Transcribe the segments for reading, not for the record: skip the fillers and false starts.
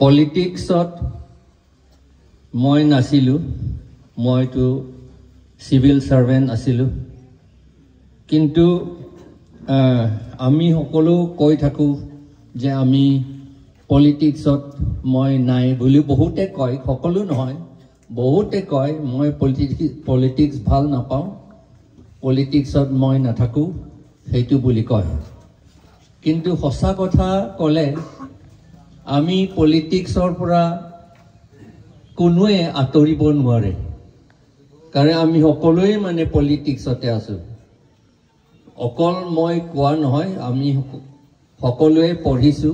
পলিটিক্সত মই নাছিলো মইতো সিভিল সার্ভেন্ট আছিলো কিন্তু আমি সকলো কৈ থাকো যে আমি পলিটিক্সত মই নাই বুলি বহুতে কয় সকলো নহয় বহুতে কয় মই পলিটিক্স ভাল নাপাওঁ পলিটিক্সত মই নাথাকো সেইটো বুলি কয় কিন্তু সঁচা কথা ক'লে আমি পলিটিক্সৰ পৰা কোনোৱে আঁতৰিব নোৱাৰে কাৰণ আমি সকলোৱে মানে পলিটিক্সতে আছো অকল মই কোৱা নহয় আমি সকলোৱে পঢ়িছো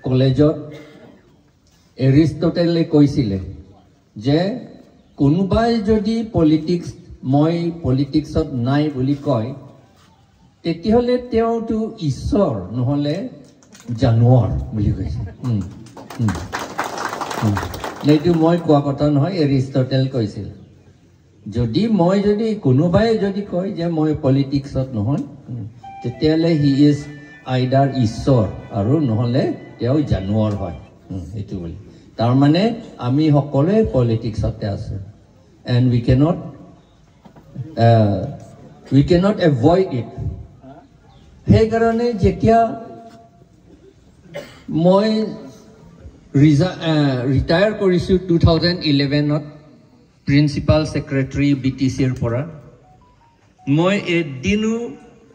কলেজত এৰিষ্টটলে কৈছিলে যে কোনোবাই যদি মই পলিটিক্সত নাই বুলি কয় তেতিয়াহ'লে তেওঁটো ঈশ্বৰ নহলে জানুৱাৰ বুলি কৈছে এইটো মই কোৱা কথা নহয় এৰিষ্টটল কৈছিল যদি কোনোবাই যদি কয় যে মই পলিটিক্সত নহয় তেতিয়াহ'লে হি ইজ আইডাৰ ঈশ্বৰ আৰু নহলে তেওঁ জানুৱাৰ হয় এইটো বুলি তাৰ মানে আমি সকলোৱে পলিটিক্সতে আছো and we cannot avoid it সেই কাৰণে যেতিয়া মই ৰিটায়াৰ কৰিছো 2011ত প্ৰিন্সিপাল সেক্ৰেটাৰী বিটিচিৰ পৰা মই এদিনো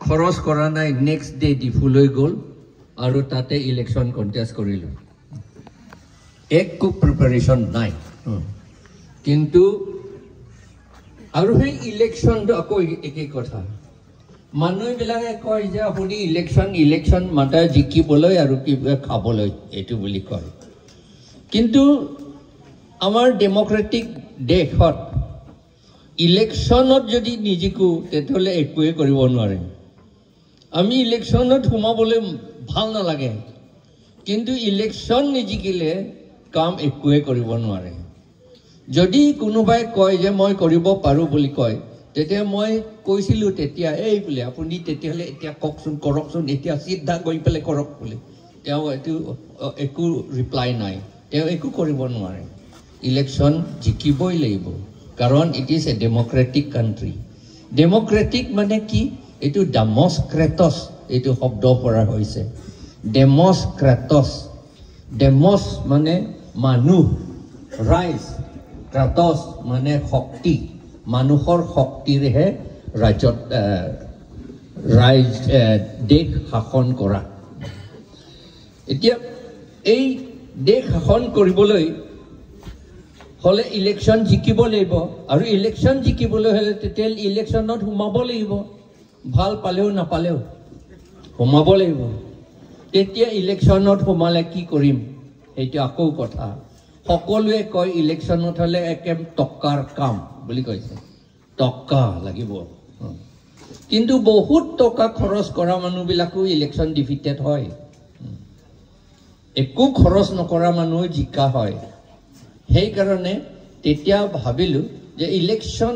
খৰচ কৰা নাই নেক্সট ডে ডিফুলৈ গ'ল আৰু তাতে ইলেকশ্যন কন্টেষ্ট কৰিলো একো প্ৰিপাৰেচন নাই কিন্তু আৰু সেই ইলেকশ্যনটো আকৌ একে কথা মানুহবিলাকে কয় যে আপুনি ইলেকশ্যন মাতা জিকিবলৈ আৰু কিবা খাবলৈ এইটো বুলি কয় কিন্তু আমাৰ ডেমক্ৰেটিক দেশত ইলেকশ্যনত যদি নিজিকো তেতিয়াহ'লে একোৱে কৰিব নোৱাৰে আমি ইলেকশ্যনত সোমাবলৈ ভাল নালাগে কিন্তু ইলেকশ্যন নিজিকিলে কাম একোৱে কৰিব নোৱাৰে যদি কোনোবাই কয় যে মই কৰিব পাৰো বুলি কয় তেতিয়া মই কৈছিলো তেতিয়া এই বুলি আপুনি তেতিয়াহ'লে এতিয়া কৰকচোন এতিয়া সিদ্ধা গৈ পেলাই কৰক বুলি তেওঁ একো ৰিপ্লাই নাই তেওঁ একো কৰিব নোৱাৰে ইলেকশ্যন জিকিবই লাগিব কাৰণ it is A democratic country democratic মানে কি এইটো ডেমক্ৰেটছ এইটো শব্দ পৰা হৈছে ডেমছ মানে মানুহ ৰাইজ ক্ৰেটছ মানে শক্তি মানুহৰ শক্তিৰেহে দেশ শাসন কৰা এতিয়া এই দেশ শাসন কৰিবলৈ হলে ইলেকশ্যন জিকিব লাগিব আৰু ইলেকশ্যন জিকিবলৈ হলে তেতিয়া ইলেকশ্যনত সোমাব লাগিব ভাল পালেও নাপালেও সোমাব লাগিব তেতিয়া ইলেকশ্যনত সোমালে কি কৰিম এইটো আকৌ কথা সকলোৱে কয় ইলেকশ্যনত হলে একে টকাৰ কাম বুলি কৈছে টকা লাগিব কিন্তু বহুত টকা খৰচ কৰা মানুহবিলাকো ইলেকশ্যন ডিফিটেড হয় একো খৰচ নকৰা মানুহ জিকা হয় সেইকাৰণে তেতিয়া ভাবিলো যে ইলেকশ্যন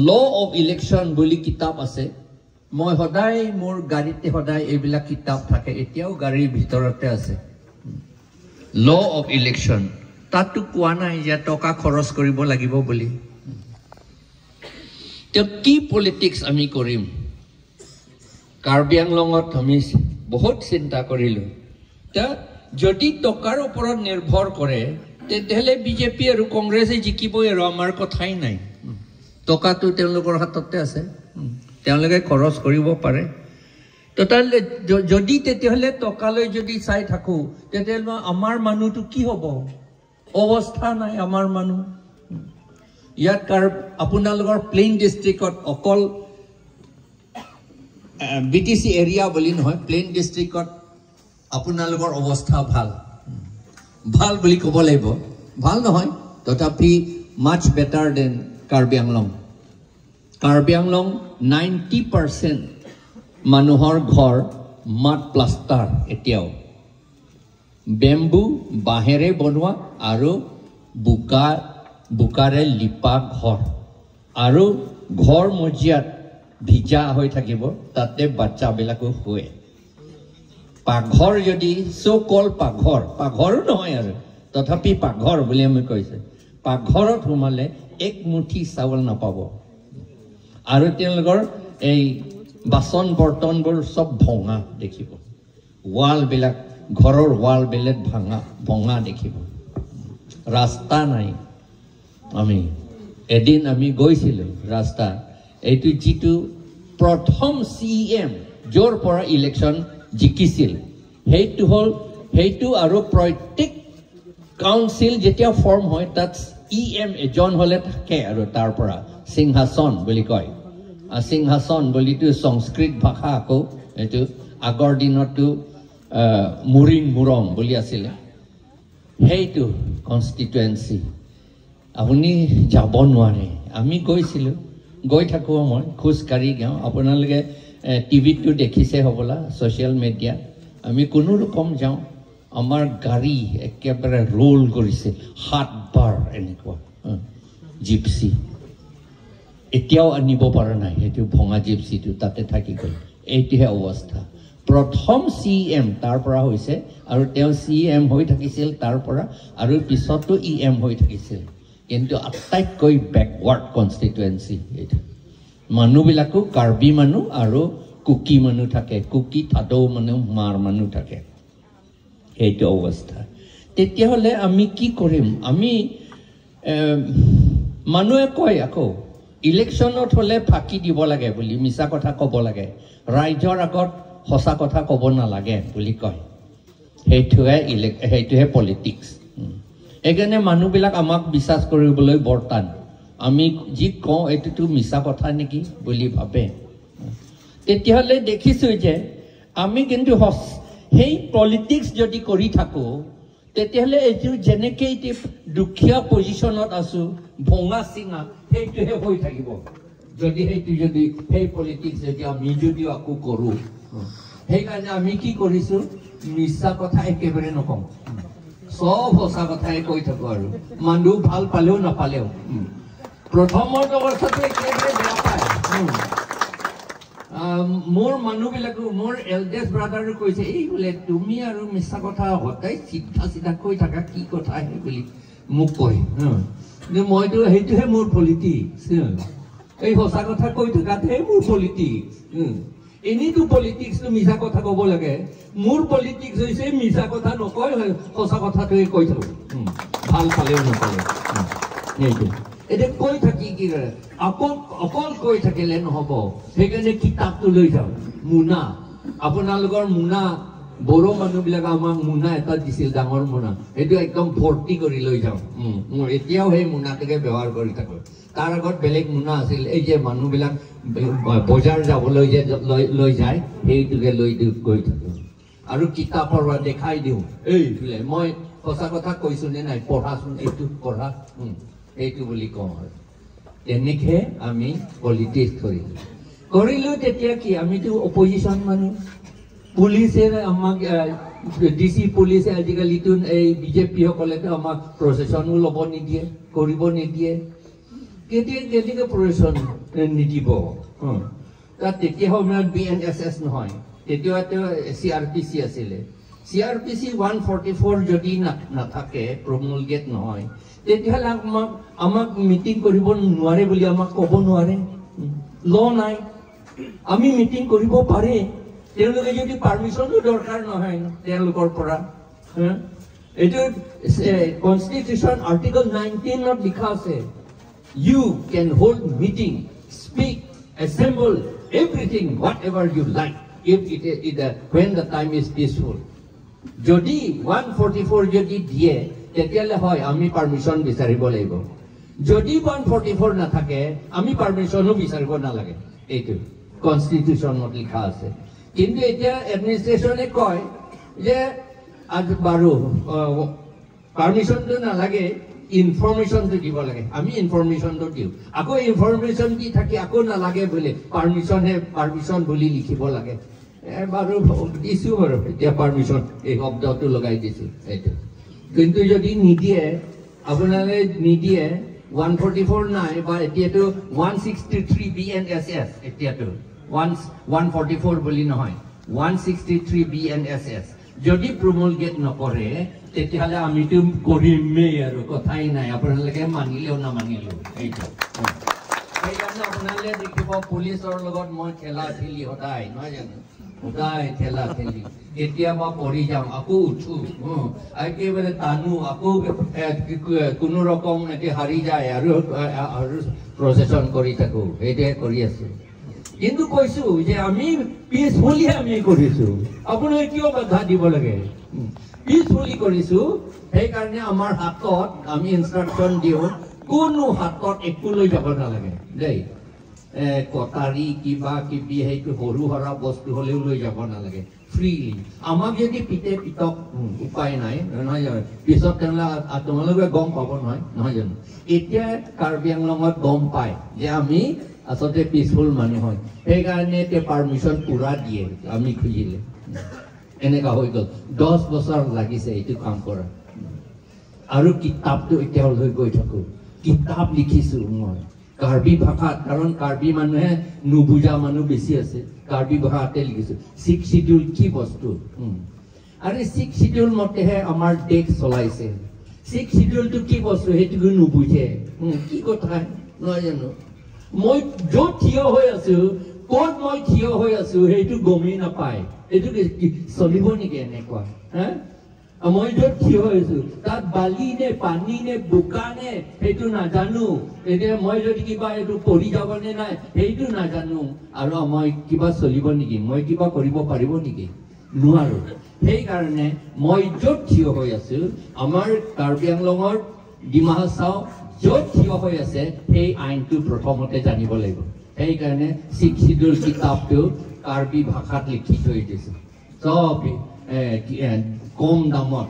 ল অফ ইলেকশ্যন বুলি কিতাপ আছে মই সদায় মোৰ গাড়ীতে সদায় এইবিলাক কিতাপ থাকে এতিয়াও গাড়ীৰ ভিতৰতে আছে ল অফ ইলেকশ্যন তাতো কোৱা নাই যে টকা খৰচ কৰিব লাগিব বুলি কি পলিটিক্স আমি কৰিম কাৰ্বি আংলঙত আমি বহুত চিন্তা কৰিলো যদি টকাৰ ওপৰত নিৰ্ভৰ কৰে তেতিয়াহ'লে বিজেপি আৰু কংগ্ৰেছে জিকিবই আৰু আমাৰ কথাই নাই টকাটো তেওঁলোকৰ হাততে আছে তেওঁলোকে খৰচ কৰিব পাৰে যদি তেতিয়াহ'লে টকালৈ যদি চাই থাকো তেতিয়াহ'লে আমাৰ মানুহটো কি হ'ব অৱস্থা নাই আমাৰ মানুহ ইয়াত আপোনালোকৰ প্লেইন ডিষ্ট্ৰিক্টত অকল বিটিচি এৰিয়া বুলি নহয় প্লেইন ডিষ্ট্ৰিক্টত আপোনালোকৰ অৱস্থা ভাল বুলি ক'ব লাগিব ভাল নহয় তথাপি মাছ বেটাৰ দেন কাৰ্বি আংলং 90% মানুহৰ ঘৰ মাট প্লাষ্টাৰ এতিয়াও বেম্বু বাঁহেৰে বনোৱা আৰু বোকাৰে লিপা ঘৰ আৰু ঘৰ মজিয়াত ভিজা হৈ থাকিব তাতে বাচ্চাবিলাকো শুৱে পাকঘৰ যদি সো কল পাকঘৰো নহয় আৰু তথাপি পাকঘৰ বুলি আমি কৈছে পাকঘৰত সোমালে এক মুঠি চাউল নাপাব আৰু তেওঁলোকৰ এই বাচন বৰ্তনবোৰ সব ভঙা দেখিব ৱালবিলাক ঘৰৰ ৱালবিলাক ভঙা দেখিব ৰাস্তা নাই আমি এদিন আমি গৈছিলোঁ ৰাস্তা এইটো যিটো প্ৰথম CM য'ৰ পৰা ইলেকশ্যন জিকিছিল সেইটো হ'ল সেইটো আৰু প্ৰত্যেক কাউন্সিল যেতিয়া ফৰ্ম হয় তাত EM এজন হ'লে থাকে আৰু তাৰ পৰা সিংহাসন বুলি কয় সিংহাসন বুলিতো সংস্কৃত ভাষা আকৌ এইটো আগৰ দিনতো মুৰং বুলি আছিলে সেইটো কনষ্টিটুৱেঞ্চি আপুনি যাব নোৱাৰে আমি গৈছিলোঁ গৈ থাকোঁ মই খোজকাঢ়ি যাওঁ আপোনালোকে টিভিটো দেখিছে হ'বলা ছ'চিয়েল মিডিয়া আমি কোনো ৰকম যাওঁ আমাৰ গাড়ী একেবাৰে ৰোল কৰিছে 7 বাৰ এনেকুৱা জিপচি এতিয়াও আনিব পৰা নাই সেইটো ভঙা জিপচিটো তাতে থাকি গ'ল এইটোহে অৱস্থা প্ৰথম CM তাৰ পৰা হৈছে আৰু তেওঁ CM হৈ থাকিছিল তাৰ পৰা আৰু পিছতো EM হৈ থাকিছিল কিন্তু আটাইতকৈ বেকৱাৰ্ড কনষ্টিটুৱেঞ্চি এইটো মানুহবিলাকো কাৰ্বি মানুহ আৰু কুকি মানুহ থাকে কুকি থাদৌ মানুহ মাৰ মানুহ থাকে এইটো অৱস্থা তেতিয়াহ'লে আমি কি কৰিম আমি মানুহে কয় আকৌ ইলেকশ্যনত হ'লে ফাঁকি দিব লাগে বুলি মিছা কথা ক'ব লাগে ৰাইজৰ আগত সঁচা কথা ক'ব নালাগে বুলি কয় সেইটোহে পলিটিক্স সেইকাৰণে মানুহবিলাক আমাক বিশ্বাস কৰিবলৈ বৰ টান আমি যি কওঁ এইটোতো মিছা কথা নেকি বুলি ভাবে তেতিয়াহ'লে দেখিছোঁ যে আমি কিন্তু সেই পলিটিক্স যদি কৰি থাকোঁ তেতিয়াহ'লে এইটো যেনেকৈ এতিয়া দুখীয়া পজিশ্যনত আছোঁ ভঙা চিঙা সেইটোহে হৈ থাকিব যদি সেই পলিটিক্স যদি আমি যদিও আকৌ কৰোঁ সেইকাৰণে আমি কি কৰিছোঁ মিছা কথা একেবাৰে নকওঁ সব সঁচা কথাই কৈ থাকোঁ আৰু মানুহ ভাল পালেও নাপালেও প্ৰথমত অৱস্থাটো একেবাৰে বেয়া পায় মোৰ মানুহবিলাকো মোৰ এল্ডেষ্ট ব্ৰাদাৰো কৈছে এই বোলে তুমি আৰু মিছা কথা সদায় চিধা কৈ থাকা কি কথা সেই বুলি মোক কয় কিন্তু মইতো সেইটোহে মোৰ পলিটিক্স এই সঁচা কথা কৈ থকাতহে মোৰ পলিটিক্স এনেইতো পলিটিক্সটো মিছা কথা ক'ব লাগে মোৰ পলিটিক্স হৈছে মিছা কথা নকয় সঁচা কথাটোৱে কৈ থাকোঁ ভাল পালেও নকয় সেইটো এতিয়া কৈ থাকি কি কৰে অকল কৈ থাকিলে নহ'ব সেইকাৰণে কিতাপটো লৈ যাওঁ মোনা আপোনালোকৰ মোনা বড়ো মানুহবিলাকে আমাক মোনা এটা দিছিল ডাঙৰ মোনা সেইটো একদম ভৰ্তি কৰি লৈ যাওঁ মোৰ এতিয়াও সেই মোনাটোকে ব্যৱহাৰ কৰি থাকোঁ তাৰ আগত বেলেগ মোনা আছিল এই যে মানুহবিলাক বজাৰ যাবলৈ যে লৈ যায় সেইটোকে লৈ গৈ থাকোঁ আৰু কিতাপৰ পৰা দেখাই দিওঁ এই বোলে মই সঁচা কথা কৈছোঁ নে নাই পঢ়াচোন এইটো পঢ়া এইটো বুলি কওঁ আৰু তেনেকৈ আমি পলিটিক্স কৰিলোঁ তেতিয়া কি আমিতো অপজিশ্যন মানুহ পুলিচে আমাক DC পুলিচে আজিকালিতো এই বিজেপিসকলেতো আমাক প্ৰচেশ্যনো ল'ব নিদিয়ে কৰিব নিদিয়ে কেতিয়াকে প্ৰচেশ্যন নিদিব তাত তেতিয়া সময়ত BNSS নহয় তেতিয়াতো CRPC আছিলে CRPC 144 যদি নাথাকে প্ৰমুলগেট নহয় তেতিয়াহ'লে আমাক মিটিং কৰিব নোৱাৰে বুলি আমাক ক'ব নোৱাৰে ল নাই আমি মিটিং কৰিব পাৰে তেওঁলোকে যদি পাৰ্মিশ্যনো দৰকাৰ নহয় তেওঁলোকৰ পৰা এইটো কনষ্টিটিউশ্যন আৰ্টিকল 19ত লিখা আছে you can hold meeting speak assemble everything whatever you like if when the time is peaceful যদি 144 যদি দিয়ে তেতিয়াহ'লে হয় আমি পাৰ্মিশ্যন বিচাৰিব লাগিব যদি 144 নাথাকে আমি পাৰ্মিশ্যনো বিচাৰিব নালাগে এইটো কনষ্টিটিউশ্যনত লিখা আছে কিন্তু এতিয়া এডমিনিষ্ট্ৰেশ্যনে কয় যে আজ বাৰু পাৰ্মিশ্যনটো নালাগে ইনফৰমেশ্যনটো দিব লাগে আমি ইনফৰমেশ্যনটো দিওঁ আকৌ ইনফৰমেশ্যন দি থাকি আকৌ নালাগে বোলে পাৰ্মিশ্যন বুলি লিখিব লাগে বাৰু দিছোঁ বাৰু এতিয়া পাৰ্মিশ্যন এই শব্দটো লগাই দিছোঁ এইটো কিন্তু যদি নিদিয়ে আপোনালোকে নিদিয়ে 144 নাই বা এতিয়াতো 163 BNSS এতিয়াতো 144 বুলি নহয় 163 BNSS যদি promulgate নকৰে তেতিয়াহলে আমিটো কৰিমেই আৰু কথাই নাই আপোনালোকে মানিলেও না মানিলেও এইটো সেইকাৰণে আপোনালোকে দেখিব পুলিচৰ লগত মই খেলা খেলি সদায় নহয় জানো সদায় খেলা খেলি কেতিয়াবা পৰি যাম আকৌ উঠো একেবাৰে টানো আকৌ কোনো ৰকম এটি হাৰি যায় আৰু প্ৰচেছন কৰি থাকো এইটোৱে কৰি আছো কিন্তু কৈছো যে আমি পিছফুলি আমি কৰিছো আপোনালোকে কিয় বাধা দিব লাগে পিছফুলি কৰিছো সেইকাৰণে আমাৰ হাতত আমি ইনষ্ট্ৰাকচন দিওঁ কোনো হাতত একো লৈ যাব নালাগে দেই কটাৰী কিবা কিবি সেইটো সৰু সৰা বস্তু হ'লেও লৈ যাব নালাগে ফ্ৰীলি আমাক যদি পিতে পিতক উপায় নাই নহয় জানো পিছত তেনেহ'লে তোমালোকে গম পাব নহয় জানো এতিয়া কাৰ্বি আংলঙত গম পায় যে আমি আচলতে পিছফুল মানুহ হয় সেইকাৰণে এতিয়া পাৰ্মিশ্যন পুৰা দিয়ে আমি খুজিলে এনেকুৱা হৈ গ'ল 10 বছৰ লাগিছে এইটো কাম কৰা আৰু কিতাপটো এতিয়া লৈ গৈ থাকো কিতাপ লিখিছো মই কাৰ্বি ভাষাত কাৰণ কাৰ্বি মানুহে নুবুজা মানুহ বেছি আছে কাৰ্বি ভাষাতে লিখিছো 6 শিডিউল কি বস্তু আৰু 6 শিডিউল মতেহে আমাৰ দেশ চলাইছে 6 শিডিউলটো কি বস্তু সেইটো নুবুজে কি কথা নহয় জানো মই য'ত থিয় হৈ আছো ক'ত মই থিয় হৈ আছো সেইটো গমেই নাপায় এইটো চলিব নেকি এনেকুৱা মই য'ত থিয় হৈ আছো তাত বালি নে পানী নে বোকা নে সেইটো নাজানো এতিয়া মই যদি কিবা এইটো পৰি যাব নে নাই সেইটো নাজানো আৰু মই কিবা চলিব নেকি মই কিবা কৰিব পাৰিব নেকি নোৱাৰো সেইকাৰণে মই য'ত থিয় হৈ আছো আমাৰ কাৰ্বি আংলঙৰ ডিমা হাছাও য'ত থিয় হৈ আছে সেই আইনটো প্ৰথমতে জানিব লাগিব সেইকাৰণে 6 শিডিউল কিতাপটো কাৰ্বি ভাষাত লিখি থৈ দিছে চব কম দামত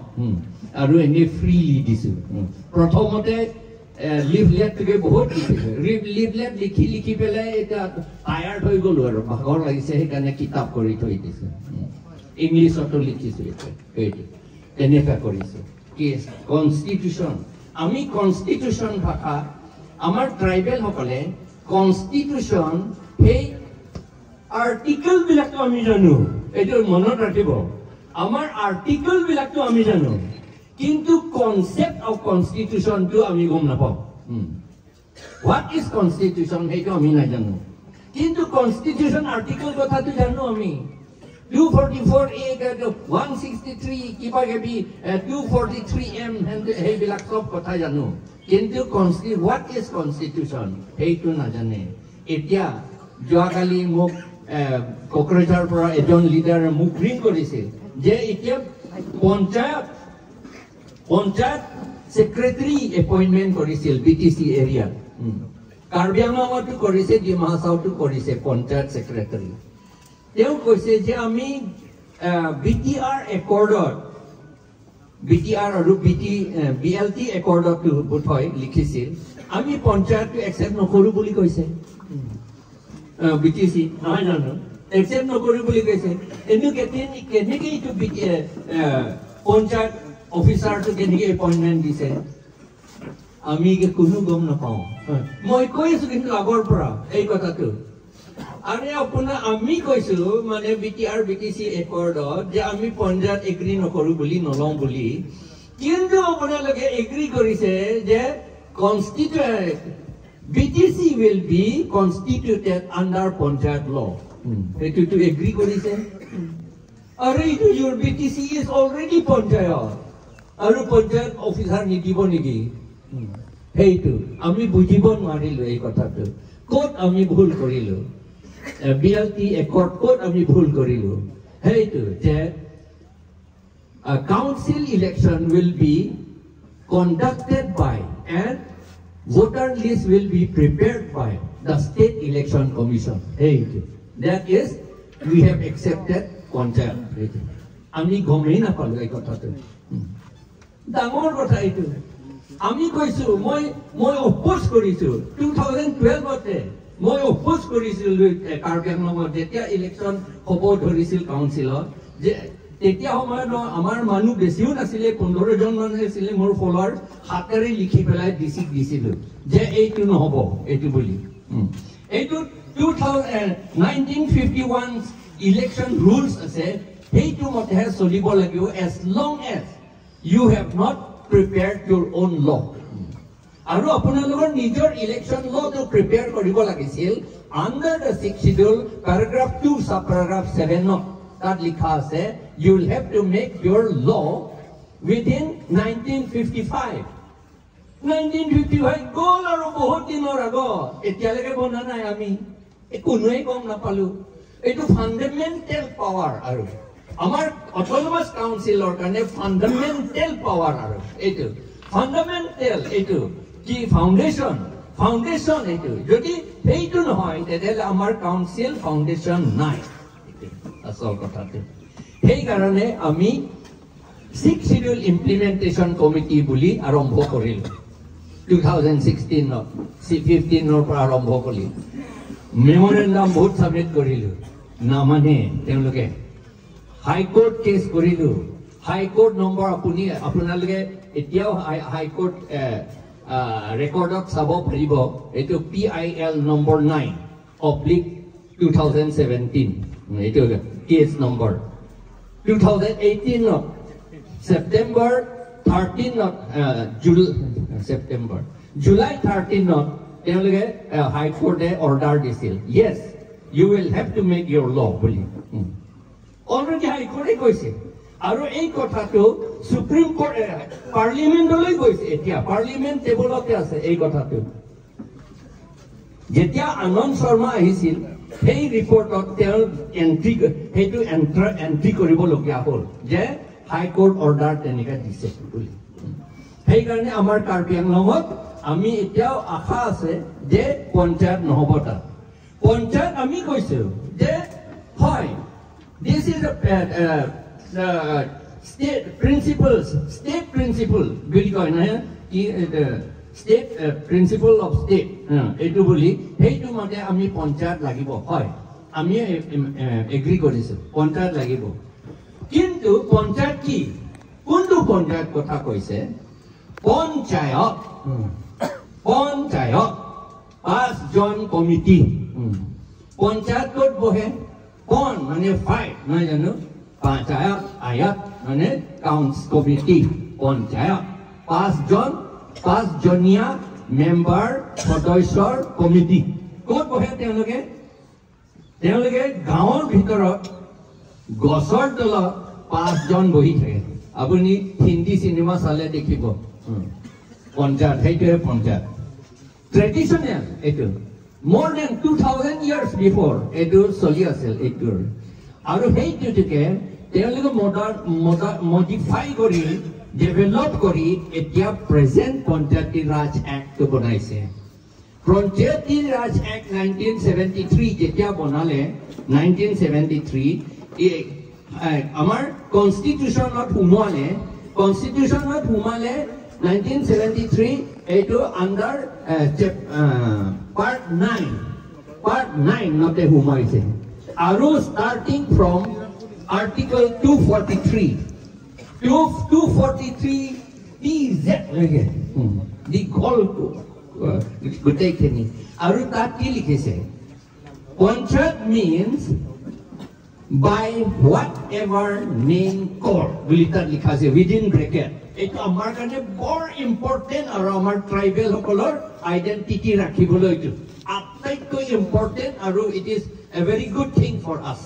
আৰু এনে ফ্ৰীলি দিছো প্ৰথমতে লিফলেটটোকে বহুত লিখিছো লিফলেট লিখি লিখি পেলাই এতিয়া টায়াৰ্ড হৈ গ'লো আৰু ভাগৰ লাগিছে সেইকাৰণে কিতাপ কৰি থৈ দিছো ইংলিছতো লিখিছো এইটো তেনেকুৱা কৰিছো কি কনষ্টিটিউশ্যন আমি কনষ্টিটিউশ্যন ভাষা আমাৰ ট্ৰাইবেল সকলে কনষ্টিটিউশ্যন সেই আৰ্টিকেল বিলাকটো আমি জানো এইটো মনত ৰাখিব আমাৰ আৰ্টিকেল বিলাকটো আমি জানো কিন্তু কনসেপ্ট অফ কনষ্টিটিউশ্যনটো আমি গম নাপাওঁ হোৱাট ইজ কনষ্টিটিউশ্যন সেইটো আমি নাজানো কিন্তু কনষ্টিটিউশ্যন আৰ্টিকেল কথাটো জানো আমি 244A 163 কিবা কিবি 243M সেইবিলাক সব কথা জানো কিন্তু হোৱাট ইজ কনষ্টিটিউশ্যন সেইটো নাজানে এতিয়া যোৱাকালি মোক কোকৰাঝাৰৰ পৰা এজন লিডাৰে মোক ৰিং কৰিছিল যে এতিয়া পঞ্চায়ত সেক্ৰেটাৰী এপইন্টমেন্ট কৰিছিল বিটিসি এৰিয়া কাৰ্বি আংলঙতো কৰিছে ডিমা হাছাওতো কৰিছে পঞ্চায়ত সেক্ৰেটাৰী তেওঁ কৈছে যে আমি বিটিআৰ একৰ্ডত বিটিআৰ আৰু বিএলটি একৰ্ডত বোধহয় লিখিছিল আমি পঞ্চায়তটো একচেপ্ট নকৰো বুলি কৈছে বিটিসি নহয় জানো একচেপ্ট নকৰো বুলি কৈছে এনে কেনেকৈ এইটো পঞ্চায়ত অফিচাৰটো কেনেকৈ এপইণ্টমেণ্ট দিছে আমি কোনো গম নাপাওঁ মই কৈ আছো কিন্তু আগৰ পৰা এই কথাটো আৰু আপোনাৰ আমি কৈছো মানে বিটিআৰ বিটিসি একৰ্ডত যে আমি পঞ্চায়ত এগ্ৰি নকৰো বুলি নলওঁ বুলি কিন্তু আপোনালোকে এগ্ৰি কৰিছে যে BTC will be constituted under Panchayat law. To agree কৰিছে আৰু এইটো your BTC is already Panchayat আৰু Panchayat officer নিদিব নেকি সেইটো আমি বুজিব নোৱাৰিলো এই কথাটো ক'ত আমি ভুল কৰিলো BLT একৰ্ড ক'ত আমি ভুল কৰিলো সেইটো যে council election will be conducted by and voter list will be prepared by the State Election Commission. That is, we have accepted Panchayat. Ami gomei na palu ei kotha tu. Dangor kotha etu. Ami koisu moi oppose korisu 2012 ote. Moi oppose korisil Karbi Anglongor jetia election hobo dhorisil councilor je তেতিয়া সময়ত আমাৰ মানুহ বেছিও নাছিলে 15 জন মানুহ আছিল মোৰ flower হাতেৰে লিখি পেলাই ডিসিক দিছিল যে এইটো নহব এইটো বুলি এইটো 1951 ইলেকশ্যন ৰুলছ আছে সেইটো মতেহে চলিব লাগিব as long as you have not prepared your own law. আৰু আপোনালোকৰ নিজৰ ইলেকশ্যন লটো প্ৰিপেয়াৰ কৰিব লাগিছিল under the 6th schedule paragraph 2 subparagraph 7 তাত লিখা আছে you will have to make your law within 1955 গ'ল আৰু বহুত দিনৰ আগত এতিয়ালৈকে বনা নাই আমি কোনোৱে গম নাপালো এইটো ফাণ্ডামেণ্টেল পাৱাৰ আৰু আমাৰ অট'নমাছ কাউন্সিলৰ কাৰণে ফাণ্ডামেণ্টেল পাৱাৰ আৰু এইটো ফাণ্ডামেণ্টেল এইটো কি ফাউণ্ডেশ্যন এইটো যদি সেইটো নহয় তেতিয়াহ'লে আমাৰ কাউন্সিল ফাউণ্ডেশ্যন নাই আচল কথাটো সেইকাৰণে আমি 6th schedule implementation committee বুলি আৰম্ভ কৰিলো 2016 15 পৰা আৰম্ভ কৰিলো মেমৰেণ্ডাম বহুত সাবমিট কৰিলো নামানে তেওঁলোকে হাই কোৰ্ট কেছ কৰিলো হাই কোৰ্ট নম্বৰ আপোনালোকে এতিয়াও হাই কোৰ্ট ৰেকৰ্ডত চাব পাৰিব এইটো PIL নম্বৰ 9/2017 এইটো কেছ নম্বৰ 2018 September 13 July 13 তেওঁলোকে হাই কোৰ্টে অৰ্ডাৰ দিছিল yes you will have to make your law বুলি অলৰেডি হাই কোৰ্টে কৈছে আৰু এই কথাটো সুপ্ৰিম কোৰ্ট পাৰ্লিমেণ্টলৈ গৈছে এতিয়া পাৰ্লিমেণ্ট টেবুলতে আছে এই কথাটো যেতিয়া আনন্দ শৰ্মা আহিছিল সেই ৰিপৰ্টত তেওঁ এন্ট্ৰি কৰিবলগীয়া হ'ল যে হাই কোৰ্ট অৰ্ডাৰ তেনেকৈ দিছে বুলি সেইকাৰণে আমাৰ কাৰ্বি আংলঙত আমি এতিয়াও আশা আছে যে পঞ্চায়ত নহ'ব তাত পঞ্চায়ত আমি কৈছো যে হয় this is the state principle বুলি কয় নহয় কি state principle of state এইটো বুলি সেইটো মতে আমি পঞ্চায়ত লাগিব হয় আমি এগ্ৰি কৰিছো পঞ্চায়ত লাগিব কিন্তু পঞ্চায়ত কি কোনটো পঞ্চায়ত কথা কৈছে পঞ্চায়ত 5জন কমিটি পঞ্চায়ত ক'ত বহে কোন মানে 5 নহয় জানো পঞ্চায়ত আয়ত মানে কাউন্স কমিটি পঞ্চায়ত 5জনীয়া মেম্বাৰ সদস্যৰ কমিটি ক'ত বহে তেওঁলোকে গাঁৱৰ ভিতৰত গছৰ তলত 5জন বহি থাকে আপুনি হিন্দী চিনেমা চালে দেখিব পঞ্চায়ত সেইটোৱে পঞ্চায়ত ট্ৰেডিশ্যনেল এইটো more than 2000 years before এইটো চলি আছিল এইটোৰ আৰু সেইটোকে তেওঁলোকে মডিফাই কৰি ডেভেলপ কৰি এতিয়া প্ৰেজেণ্ট পঞ্চায়তী ৰাজ এক্ট বনাইছে পঞ্চায়তী ৰাজ এক্ট 1973 যেতিয়া বনালে 1973 আমাৰ কনষ্টিটিউশ্যনত সোমালে 1973 এইটো আণ্ডাৰ part 9 নতে সোমাইছে আৰু ষ্টাৰ্টিং ফ্ৰম আৰ্টিকল 243 DZ লৈকে দীঘল গোটেইখিনি আৰু তাত কি লিখিছে panchayat means by whatever name called বুলি তাত লিখা আছে within bracket এইটো আমাৰ কাৰণে বৰ ইম্পৰ্টেণ্ট আৰু আমাৰ ট্ৰাইবেল সকলৰ আইডেন্টিটি ৰাখিবলৈ এইটো আটাইতকৈ ইম্পৰ্টেণ্ট আৰু it is a very good thing for us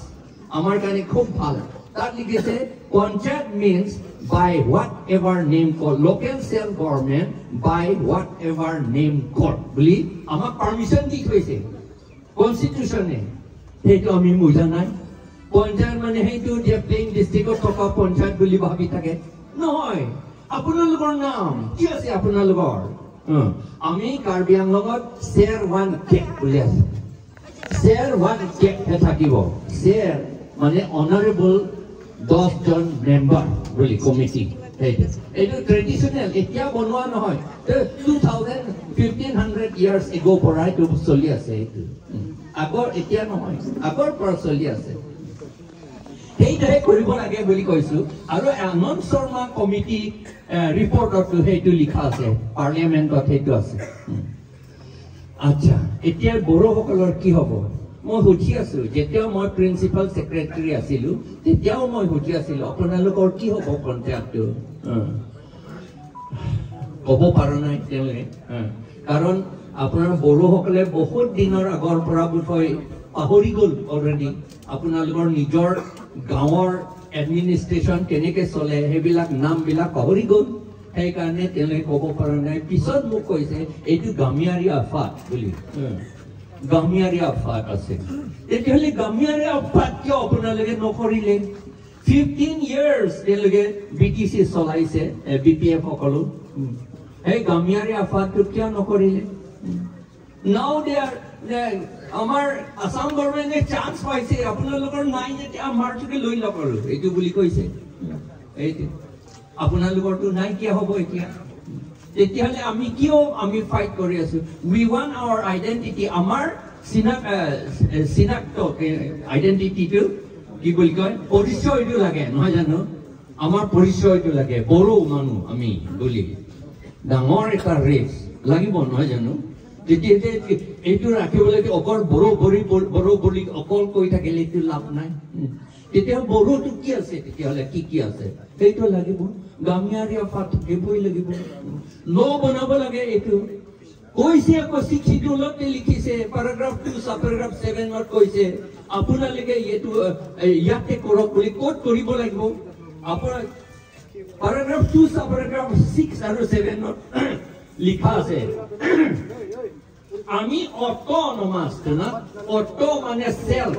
আমাৰ কাৰণে খুব ভাল তাত লিখিছে panchayat means by whatever name called local self government by whatever name called বুলি আমাক পাৰ্মিশ্যন দি থৈছে কনষ্টিটিউশ্যনে সেইটো আমি বুজা নাই পঞ্চায়ত মানে সেইটো যে প্লেইন ডিষ্ট্ৰিক্টত থকা পঞ্চায়ত বুলি ভাবি থাকে নহয় আপোনালোকৰ নাম কি আছে আপোনালোকৰ আমি কাৰ্বি আংলঙত চেয়াৰ 1 কে বুলি আছে চেয়াৰ 1 কে থাকিব চেয়াৰ মানে অনাৰেবল 10জন মেম্বাৰ বুলি কমিটি এইটো ট্ৰেডিশ্যনেল এতিয়া বনোৱা নহয় 1500 ইয়াৰ্ছ এগো পৰাই এইটো চলি আছে এইটো আগৰ এতিয়া নহয় আগৰ পৰা চলি আছে সেইটোহে কৰিব লাগে বুলি কৈছো আৰু আনন্দ শৰ্মা কমিটি ৰিপৰ্টত সেইটো লিখা আছে পাৰ্লিয়ামেণ্টত সেইটো আছে আচ্ছা এতিয়া বড়োসকলৰ কি হ'ব মই সুধি আছো যেতিয়াও মই প্ৰিন্সিপাল সেক্ৰেটাৰী আছিলো তেতিয়াও মই সুধি আছিলো আপোনালোকৰ কি হ'ব কন্ট্ৰাক্টটো ক'ব পৰা নাই তেওঁলোকে কাৰণ আপোনাৰ বড়োসকলে বহুত দিনৰ আগৰ পৰা বিষয় পাহৰি গ'ল অলৰেডি আপোনালোকৰ নিজৰ গাঁৱৰ এডমিনিষ্ট্ৰেশ্যন কেনেকৈ চলে সেইবিলাক নামবিলাক পাহৰি গ'ল সেইকাৰণে তেওঁলোকে ক'ব পৰা নাই পিছত মোক কৈছে এইটো গামিয়াৰী আফাদ বুলি গামিয়াৰী আফাদ আছে তেতিয়াহ'লে গামিয়াৰী আফাদ কিয় আপোনালোকে নকৰিলে 15 years তেওঁলোকে BTC চলাইছে BPF সকলো এই গামিয়াৰী আফাদটো কিয় নকৰিলে now they are আমাৰ আসাম গভৰ্ণমেণ্টে চান্স পাইছে আপোনালোকৰ নাই যেতিয়া আমাৰটোকে লৈ লকৰো এইটো বুলি কৈছে এইটো আপোনালোকৰটো নাই কিয় হ'ব এতিয়া তেতিয়াহ'লে আমি কিয় আমি ফাইট কৰি আছো we want our identity আমাৰ চিনাক্ত আইডেন্টিটিটো কি বুলি কয় পৰিচয়টো লাগে নহয় জানো আমাৰ পৰিচয়টো লাগে বড়ো মানুহ আমি বুলি ডাঙৰ এটা ৰেছ লাগিব নহয় জানো তেতিয়া এইটো ৰাখিবলৈ অকল বড়ো বুলি অকল কৈ থাকিলে এইটো লাভ নাই তেতিয়া বড়োটো কি আছে তেতিয়াহ'লে কি আছে সেইটো লাগিব গামিয়াৰী আফাদ থাকিবই লাগিব ল বনাব লাগে এইটো কৈছে আকৌ 62 লিখিছে paragraph 2 subparagraph 7 ত কৈছে আপোনালোকে এইটো ইয়াতে কৰক বুলি কোড কৰিব লাগিব আপোনাৰ paragraph 2 subparagraph 6 আৰু 7 ত লিখা আছে আমি অটোনমাস না অটো মানে সেলফ